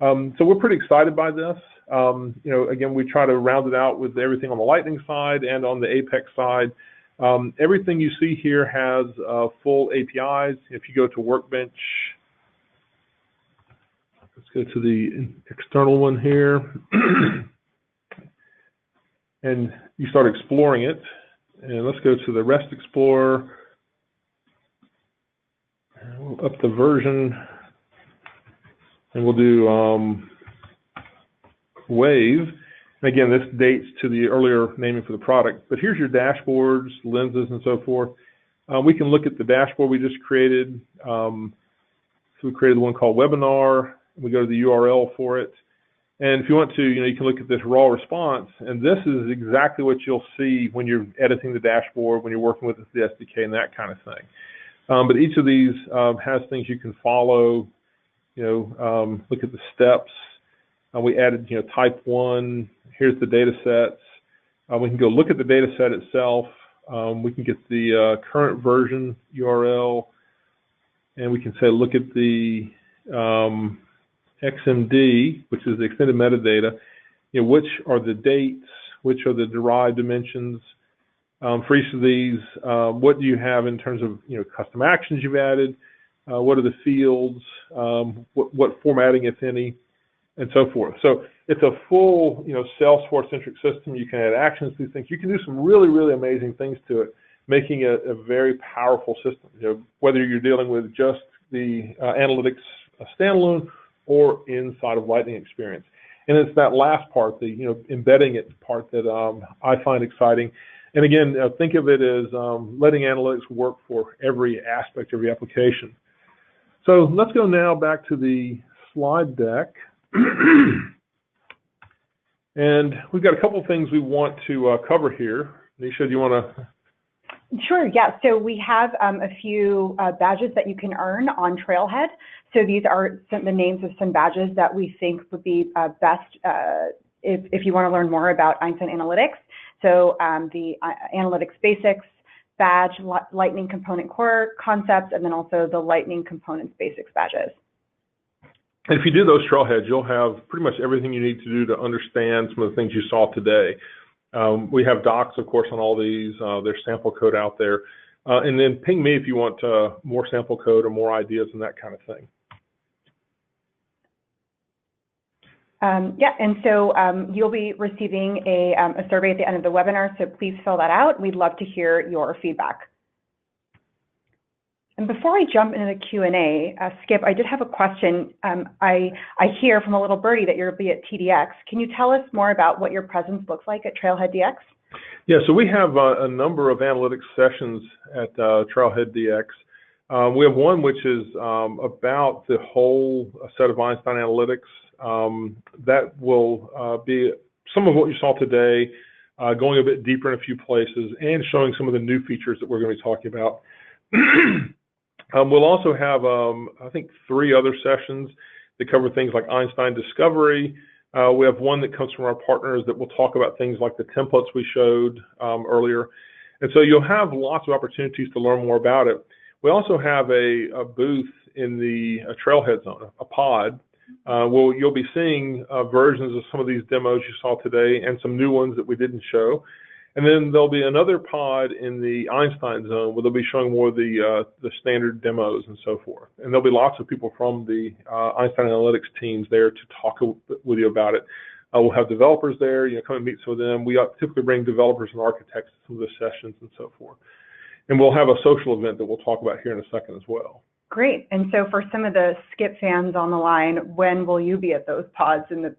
So we're pretty excited by this. Again, we try to round it out with everything on the Lightning side and on the Apex side. Everything you see here has full APIs. If you go to Workbench, let's go to the external one here, and you start exploring it. And let's go to the REST Explorer. We'll up the version, and we'll do Wave. And again, this dates to the earlier naming for the product. But here's your dashboards, lenses, and so forth. We can look at the dashboard we just created. So we created one called Webinar. We go to the URL for it. And if you want to, you can look at this raw response, and this is exactly what you'll see when you're editing the dashboard, when you're working with the SDK and that kind of thing. But each of these has things you can follow, look at the steps. We added, type 1, here's the data sets. We can go look at the data set itself. We can get the current version URL, and we can say, look at the XMD, which is the extended metadata, which are the dates, which are the derived dimensions. For each of these, what do you have in terms of custom actions you've added? What are the fields? What formatting, if any, and so forth. So it's a full Salesforce-centric system. You can add actions to these things. You can do some really, really amazing things to it, making it a very powerful system. Whether you're dealing with just the analytics standalone or inside of Lightning Experience. And it's that last part, the embedding it part, that I find exciting. And again, think of it as letting analytics work for every aspect of your application. So let's go now back to the slide deck. And we've got a couple of things we want to cover here. Nisha, do you want to? Sure, yeah. So we have a few badges that you can earn on Trailhead. So these are the names of some badges that we think would be best if you want to learn more about Einstein Analytics. So the Analytics Basics badge, Lightning Component Core Concepts, and then also the Lightning Components Basics badges. And if you do those Trailheads, you'll have pretty much everything you need to do to understand some of the things you saw today. We have docs, of course, on all these. There's sample code out there. And then ping me if you want more sample code or more ideas and that kind of thing. Yeah, and so you'll be receiving a survey at the end of the webinar, so please fill that out. We'd love to hear your feedback. And before I jump into the Q&A, Skip, I did have a question. I hear from a little birdie that you'll be at TDX. Can you tell us more about what your presence looks like at Trailhead DX? Yeah, so we have a number of analytics sessions at Trailhead DX. We have one which is about the whole set of Einstein Analytics. That will be some of what you saw today, going a bit deeper in a few places and showing some of the new features that we're going to be talking about. We'll also have, I think, 3 other sessions that cover things like Einstein Discovery. We have one that comes from our partners that will talk about things like the templates we showed earlier. And so you'll have lots of opportunities to learn more about it. We also have a booth in the Trailhead Zone, a pod, where you'll be seeing versions of some of these demos you saw today and some new ones that we didn't show. And then there'll be another pod in the Einstein Zone where they'll be showing more of the standard demos and so forth. And there'll be lots of people from the Einstein Analytics teams there to talk with you about it. We'll have developers there, come and meet some of them. We typically bring developers and architects to some of the sessions and so forth. And we'll have a social event that we'll talk about here in a second as well. Great. And so for some of the Skip fans on the line, when will you be at those pods in the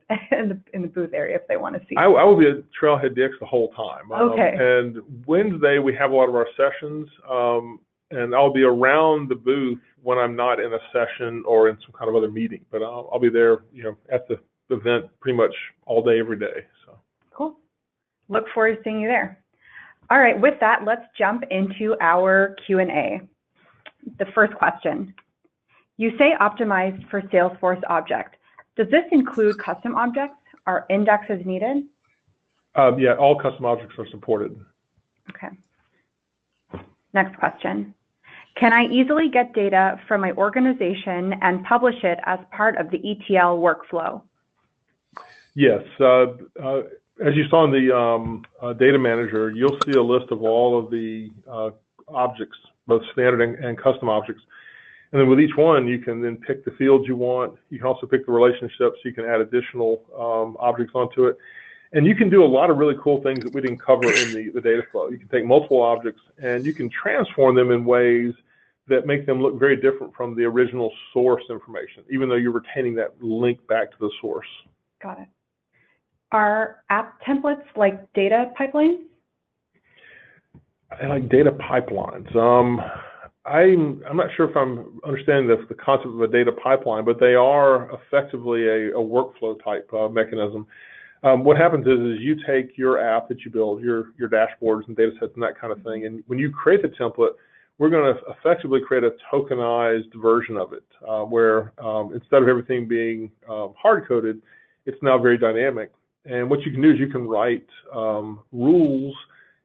booth area if they want to see? I will be at Trailhead DX the whole time. Okay. And Wednesday we have a lot of our sessions, and I'll be around the booth when I'm not in a session or in some kind of other meeting. But I'll be there, at the event pretty much all day, every day. So cool. Look forward to seeing you there. All right. With that, let's jump into our Q&A. The first question, you say optimized for Salesforce object. Does this include custom objects? Are indexes needed? Yeah, all custom objects are supported. Okay. Next question. Can I easily get data from my organization and publish it as part of the ETL workflow? Yes. As you saw in the data manager, you'll see a list of all of the objects, both standard and custom objects. And then with each one, you can then pick the fields you want. You can also pick the relationships. You can add additional objects onto it. And you can do a lot of really cool things that we didn't cover in the data flow. You can take multiple objects and you can transform them in ways that make them look very different from the original source information, even though you're retaining that link back to the source. Got it. Are app templates like data pipelines? I like data pipelines. I'm not sure if I'm understanding the concept of a data pipeline, but they are effectively a workflow type mechanism. What happens is you take your app that you build, your dashboards and data sets and that kind of thing, and when you create the template, we're going to effectively create a tokenized version of it, where instead of everything being hard-coded, it's now very dynamic. And what you can do is you can write rules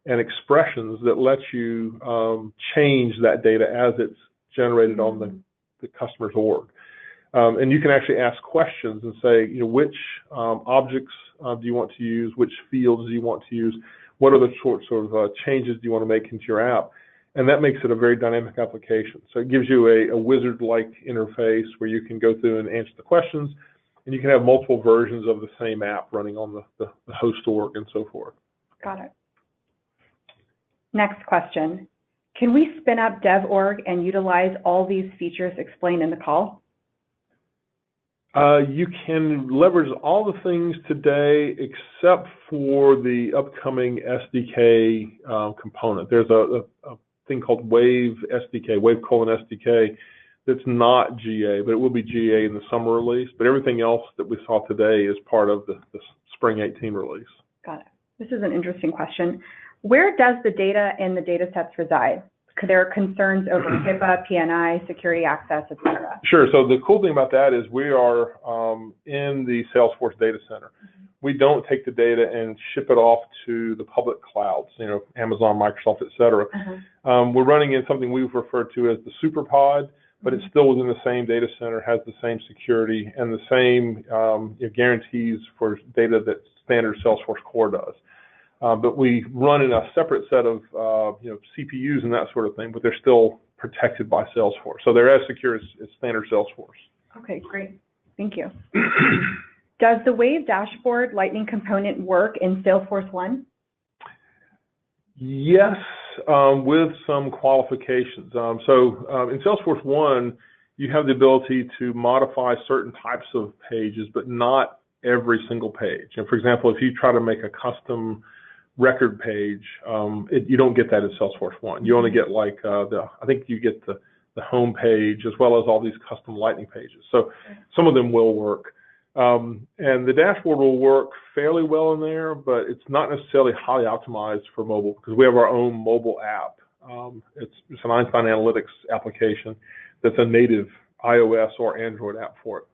and expressions that let you change that data as it's generated on the customer's org. And you can actually ask questions and say, which objects do you want to use? Which fields do you want to use? What are the sorts of changes do you want to make into your app? And that makes it a very dynamic application. So it gives you a wizard-like interface where you can go through and answer the questions, and you can have multiple versions of the same app running on the host org and so forth. Got it. Next question. Can we spin up dev.org and utilize all these features explained in the call? You can leverage all the things today except for the upcoming SDK component. There's a thing called Wave SDK, Wave::SDK, that's not GA, but it will be GA in the summer release. But everything else that we saw today is part of the Spring 18 release. Got it. This is an interesting question. Where does the data in the data sets reside? There are concerns over HIPAA, PNI, security access, et cetera. Sure. So the cool thing about that is we are in the Salesforce data center. We don't take the data and ship it off to the public clouds, Amazon, Microsoft, et cetera. We're running in something we've referred to as the SuperPod, but it's still within the same data center, has the same security and the same guarantees for data that standard Salesforce core does. But we run in a separate set of CPUs and that sort of thing, but they're still protected by Salesforce. So they're as secure as standard Salesforce. Okay, great. Thank you. Does the Wave dashboard Lightning component work in Salesforce 1? Yes, with some qualifications. So in Salesforce 1, you have the ability to modify certain types of pages, but not every single page. And for example, if you try to make a custom record page, you don't get that in Salesforce 1. You only get I think you get the home page as well as all these custom Lightning pages. So some of them will work. And the dashboard will work fairly well in there, but it's not necessarily highly optimized for mobile because we have our own mobile app. It's an Einstein Analytics application that's a native iOS or Android app for it.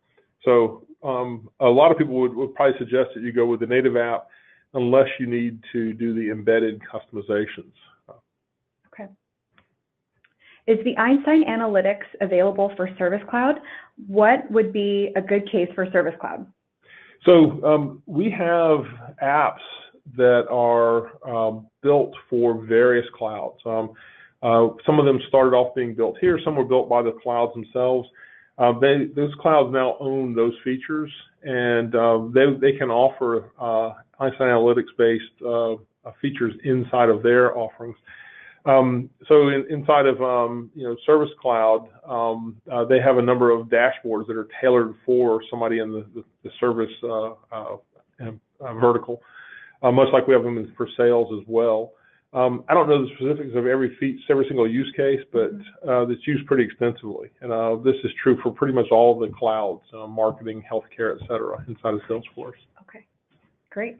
So a lot of people would probably suggest that you go with the native app unless you need to do the embedded customizations. Okay. Is the Einstein Analytics available for Service Cloud? What would be a good case for Service Cloud? So we have apps that are built for various clouds. Some of them started off being built here. Some were built by the clouds themselves. Those clouds now own those features, and they can offer Einstein Analytics-based features inside of their offerings. So inside of Service Cloud, they have a number of dashboards that are tailored for somebody in the service vertical. Much like we have them for sales as well. I don't know the specifics of every single use case, but it's used pretty extensively. And this is true for pretty much all of the clouds, marketing, healthcare, et cetera, inside of Salesforce. Okay, great.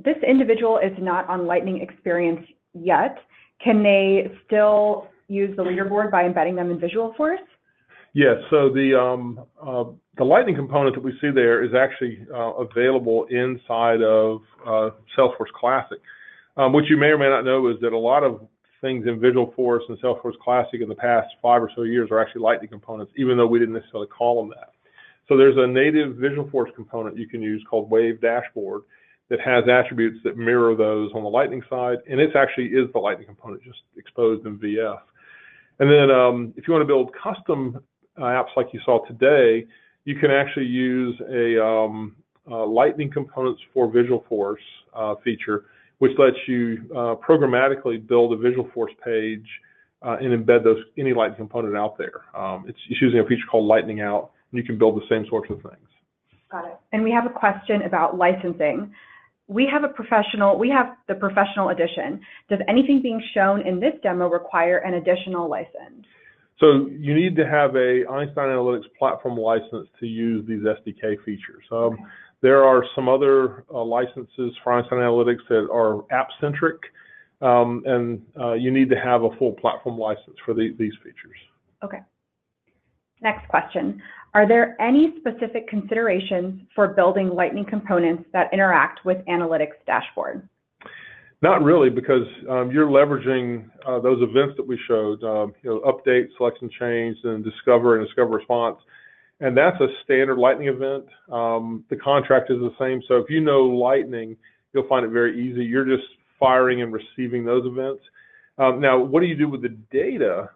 This individual is not on Lightning experience yet. Can they still use the Leaderboard by embedding them in Visualforce? Yes, so the Lightning component that we see there is actually available inside of Salesforce Classic. What you may or may not know is that a lot of things in Visualforce and Salesforce Classic in the past 5 or so years are actually Lightning components, even though we didn't necessarily call them that. So there's a native Visualforce component you can use called Wave Dashboard that has attributes that mirror those on the Lightning side, and it actually is the Lightning component, just exposed in VF. And then if you want to build custom apps like you saw today, you can actually use a Lightning components for Visualforce feature, which lets you programmatically build a Visualforce page and embed any Lightning component out there. It's using a feature called Lightning Out, and you can build the same sorts of things. Got it. And we have a question about licensing. we have the professional edition. Does anything being shown in this demo require an additional license? So you need to have a Einstein Analytics platform license to use these SDK features. Okay. There are some other licenses for Einstein Analytics that are app-centric, and you need to have a full platform license for these features. Okay. Next question. Are there any specific considerations for building Lightning components that interact with Analytics dashboard? Not really, because you're leveraging those events that we showed, update, selection change, and discover response. And that's a standard Lightning event. The contract is the same. So if you know Lightning, you'll find it very easy. You're just firing and receiving those events. Now, what do you do with the data?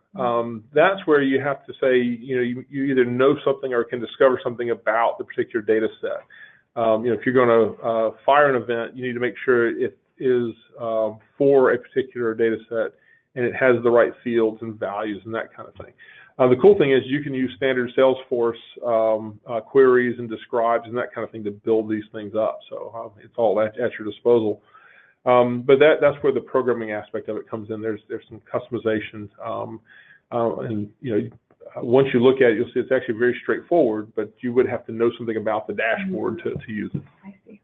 That's where you have to say, you either know something or can discover something about the particular data set. If you're going to fire an event, you need to make sure it is for a particular data set and it has the right fields and values and that kind of thing. The cool thing is you can use standard Salesforce queries and describes and that kind of thing to build these things up. So it's all at your disposal. But that's where the programming aspect of it comes in. There's some customizations, and once you look at it, you'll see it's actually very straightforward. But you would have to know something about the dashboard to use it. I see.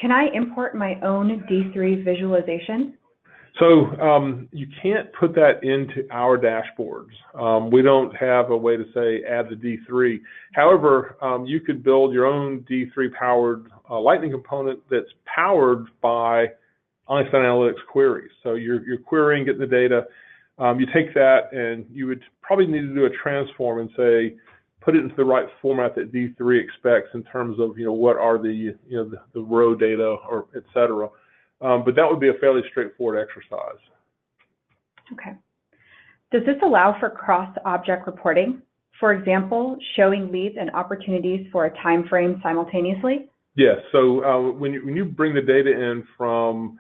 Can I import my own D3 visualization? So you can't put that into our dashboards. We don't have a way to say add the D3. However, you could build your own D3 powered Lightning component that's powered by Einstein Analytics queries. So you're querying, getting the data. You take that and you would probably need to do a transform and say, put it into the right format that D3 expects in terms of what are the the row data or et cetera. But that would be a fairly straightforward exercise. Okay. Does this allow for cross-object reporting? For example, showing leads and opportunities for a time frame simultaneously? Yes. So when you bring the data in from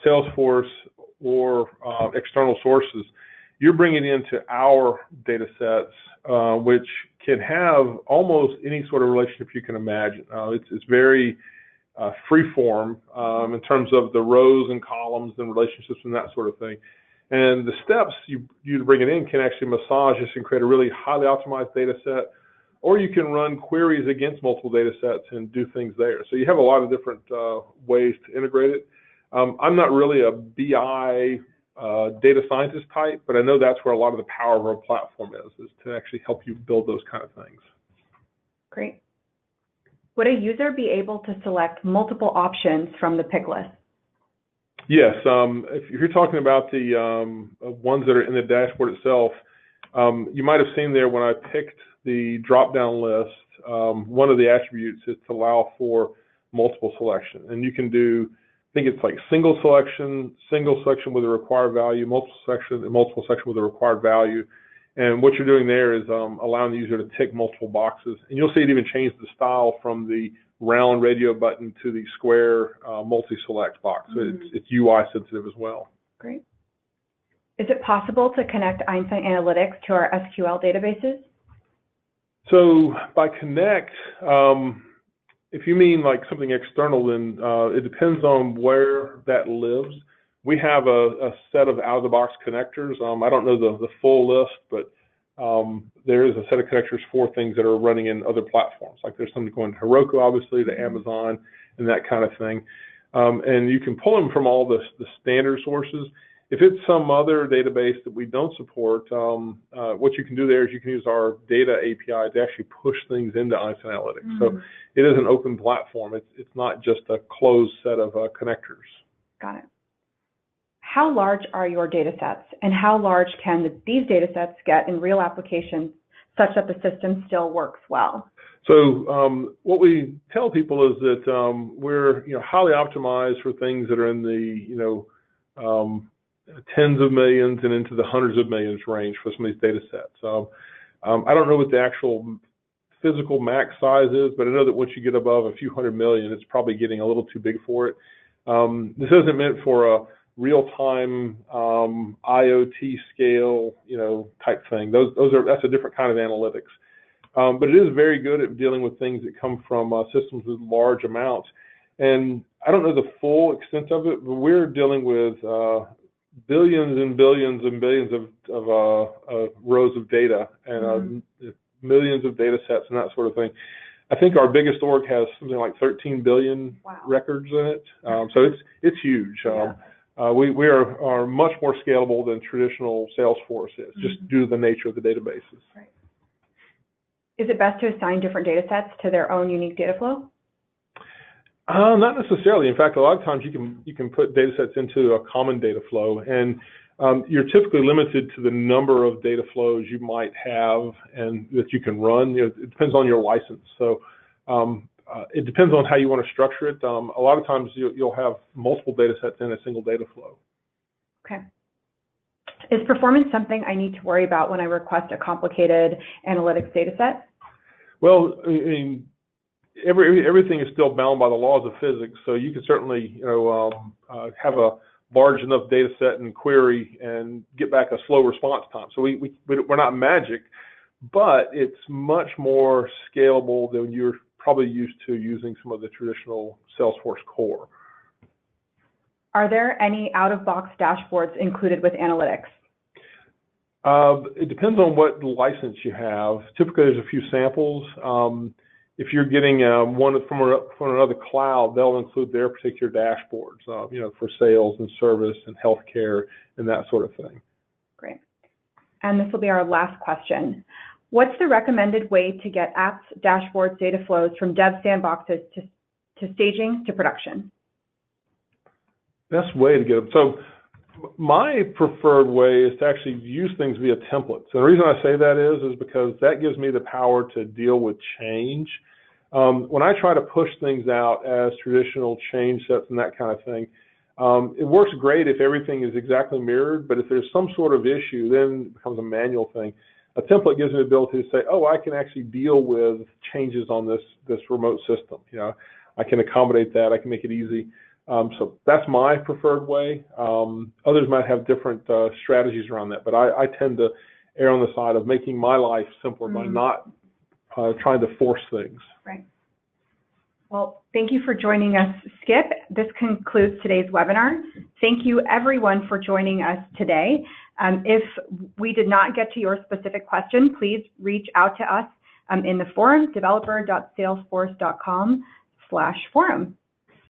Salesforce or external sources, you're bringing it into our data sets, which can have almost any sort of relationship you can imagine. It's very free-form in terms of the rows and columns and relationships and that sort of thing. And the steps you bring it in can actually massage this and create a really highly optimized data set, or you can run queries against multiple data sets and do things there. So you have a lot of different ways to integrate it. I'm not really a BI data scientist type, but I know that's where a lot of the power of our platform is to actually help you build those kind of things. Great. Would a user be able to select multiple options from the pick list? Yes. If you're talking about the ones that are in the dashboard itself, you might have seen there when I picked the drop-down list, one of the attributes is to allow for multiple selection. And you can do, I think it's like single selection with a required value, multiple selection with a required value. And what you're doing there is allowing the user to tick multiple boxes. And you'll see it even change the style from the round radio button to the square multi-select box. So it's UI sensitive as well. Great. Is it possible to connect Einstein Analytics to our SQL databases? So by connect, if you mean like something external, then it depends on where that lives. We have a set of out-of-the-box connectors. I don't know the full list, but there is a set of connectors for things that are running in other platforms. Like there's something going to Heroku, obviously, to Amazon, and that kind of thing. And you can pull them from all the standard sources. If it's some other database that we don't support, what you can do there is you can use our data API to actually push things into Einstein Analytics. So it is an open platform. It's not just a closed set of connectors. Got it. How large are your data sets, and how large can these data sets get in real applications such that the system still works well? So what we tell people is that we're highly optimized for things that are in the tens of millions and into the hundreds of millions range for some of these data sets. I don't know what the actual physical max size is, but I know that once you get above a few 100 million, it's probably getting a little too big for it. This isn't meant for a real-time IoT scale, type thing. That's a different kind of analytics. But it is very good at dealing with things that come from systems with large amounts. And I don't know the full extent of it, but we're dealing with billions and billions and billions of rows of data and millions of data sets and that sort of thing. I think our biggest org has something like 13 billion records in it. So it's huge. We are much more scalable than traditional Salesforce is, just due to the nature of the databases. Right. Is it best to assign different data sets to their own unique data flow? Not necessarily. In fact, a lot of times you can put data sets into a common data flow, and you're typically limited to the number of data flows you might have and that you can run. You know, it depends on your license. So it depends on how you want to structure it. A lot of times you'll have multiple data sets in a single data flow. Okay. Is performance something I need to worry about when I request a complicated analytics data set? Well, I mean, everything is still bound by the laws of physics, so you can certainly, have a large enough data set and query and get back a slow response time. So we're not magic, but it's much more scalable than you're probably used to using some of the traditional Salesforce core. Are there any out-of-box dashboards included with analytics? It depends on what license you have. Typically, there's a few samples. If you're getting one from another cloud, they'll include their particular dashboards, for sales and service and healthcare and that sort of thing. Great. And this will be our last question. What's the recommended way to get apps, dashboards, data flows from dev sandboxes to staging to production? Best way to get them. So my preferred way is to actually use things via templates. And the reason I say that is because that gives me the power to deal with change. When I try to push things out as traditional change sets and that kind of thing, it works great if everything is exactly mirrored, but if there's some sort of issue, then it becomes a manual thing. A template gives me the ability to say, oh, I can actually deal with changes on this remote system. I can accommodate that. I can make it easy. So that's my preferred way. Others might have different strategies around that, but I tend to err on the side of making my life simpler by not trying to force things. Right. Well, thank you for joining us, Skip. This concludes today's webinar. Thank you, everyone, for joining us today. If we did not get to your specific question, please reach out to us in the forum, developer.salesforce.com/forum.